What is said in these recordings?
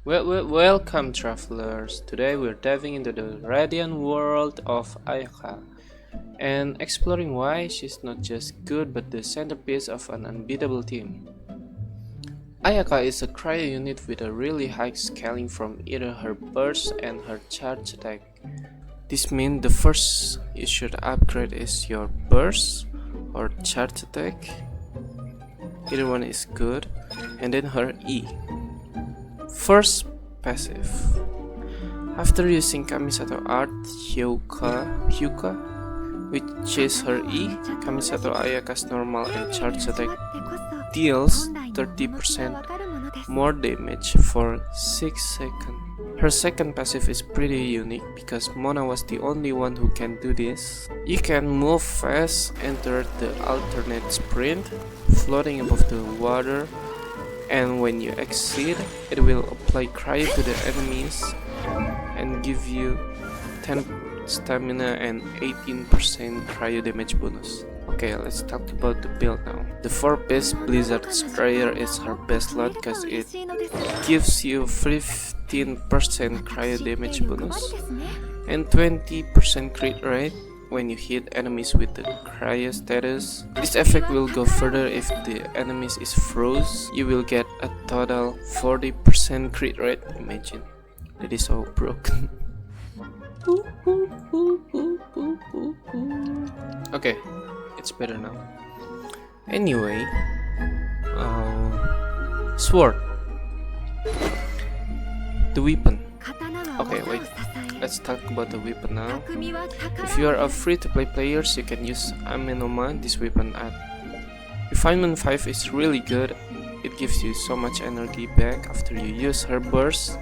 Welcome travelers. Today we're diving into the radiant world of Ayaka and exploring why she's not just good but the centerpiece of an unbeatable team. Ayaka is a cryo unit with a really high scaling from either her burst and her charge attack. This means the first you should upgrade is your burst or charge attack. Either one is good, and then her E. First passive. After using Kamisato Art Hyuka, which is her E, Kamisato Ayaka's normal and charge attack deals 30% more damage for 6 seconds. Her second passive is pretty unique because Mona was the only one who can do this. You can move fast, enter the alternate sprint, floating above the water, and when you exceed, it will apply cryo to the enemies and give you 10 stamina and 18% cryo damage bonus. Okay, let's talk about the build now. The 4-piece Blizzard Sprayer is her best lot because it gives you 15% cryo damage bonus and 20% crit rate when you hit enemies with the cryo status. This effect will go further if the enemies is froze. You will get a total 40% crit rate. Imagine, that is so broken. Okay, it's better now. Anyway, sword, the weapon. Okay, wait. Let's talk about the weapon now. If you are a free-to-play player, you can use Amenoma, this weapon at Refinement 5 is really good. It gives you so much energy back after you use her burst.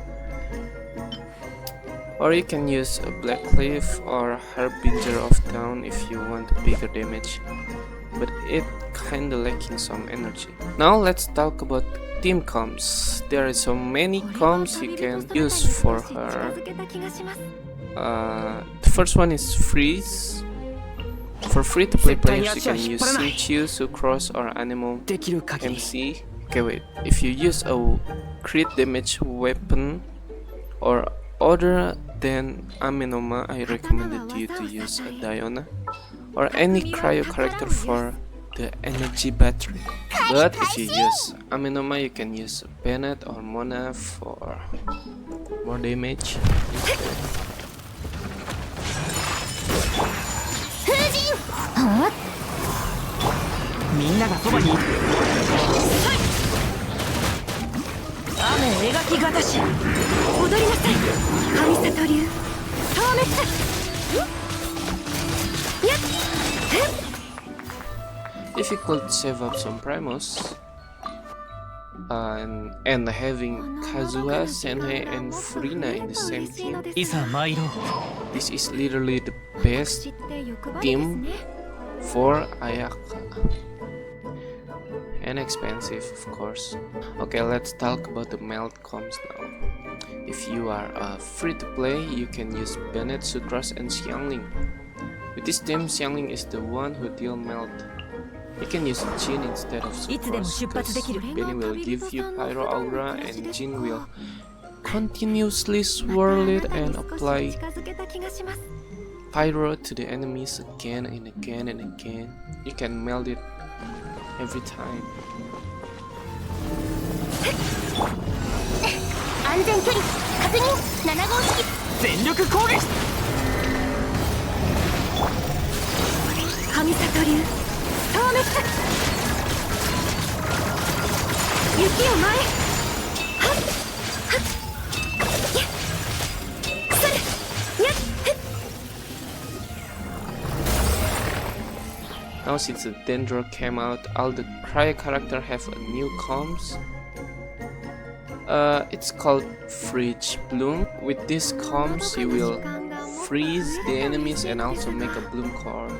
Or you can use a Black Cliff or Harbinger of Dawn if you want bigger damage, but it kinda lacking some energy. Now let's talk about team comms. There are so many comms you can use for her. The first one is Freeze. For free-to-play players, you can use Sinchu, Sucrose, or Anemo MC. Okay, wait. If you use a crit damage weapon or other than Amenoma, I recommended you to use a Diona or any cryo character for the energy battery. But if you use Amenoma, you can use Bennett or Mona for more damage. If you could save up some Primos and having Kazuha, Senhei, and Furina in the same team, this is literally the best team for Ayaka. And expensive, of course. Okay, let's talk about the melt comms now. If you are free to play, you can use Bennett, Sucrose, and Xiangling. With this team, Xiangling is the one who deal melt. You can use Jin instead of Sucrose because Benny will give you Pyro Aura and Jin will continuously swirl it and apply Pyro to the enemies again and again and again. You can melt it every time. Now since the Dendro came out, all the cryo characters have a new comms. It's called Fridge Bloom. With this comms, you will freeze the enemies and also make a bloom core.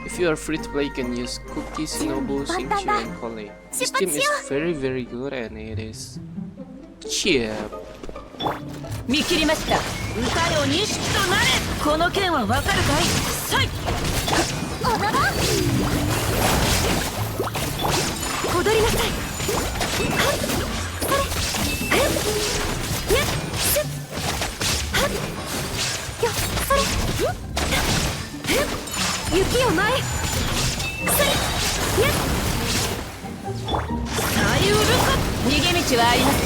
If you are free to play, you can use Cookie, Shinobu, Xingqiu, and Kole. This team is very good and it is cheap. 見切りました。歌よ錦となれ。この剣はわかるかい？さい。踊ろう。踊りなさい。はっ。それ。はっ。やっ。ちはありません。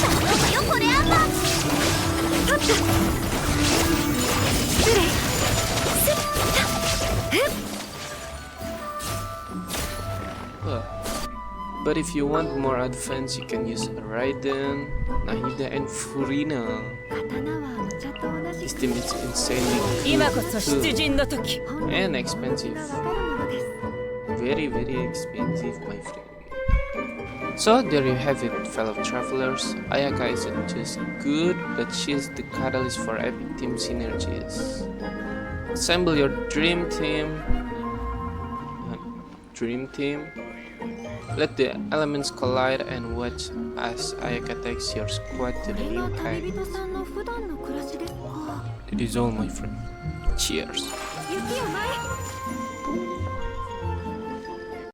頼むよこれアンバー。取った。失礼。But if you want more advance, you can use Raiden, Nahida, and Furina. 刀はお茶と同じ This team is insanely 今こそ good 出 too. 陣の時。 And expensive. わかるものです。 Very, very expensive, my friend. So there you have it, fellow travelers. Ayaka isn't just good, but she's the catalyst for epic team synergies. Assemble your dream team. Let the elements collide and watch as Ayaka takes your squad to こ the れ new が旅 heights. 人さんの普段の暮らしですか。 It is all, my friend. Cheers. 雪を前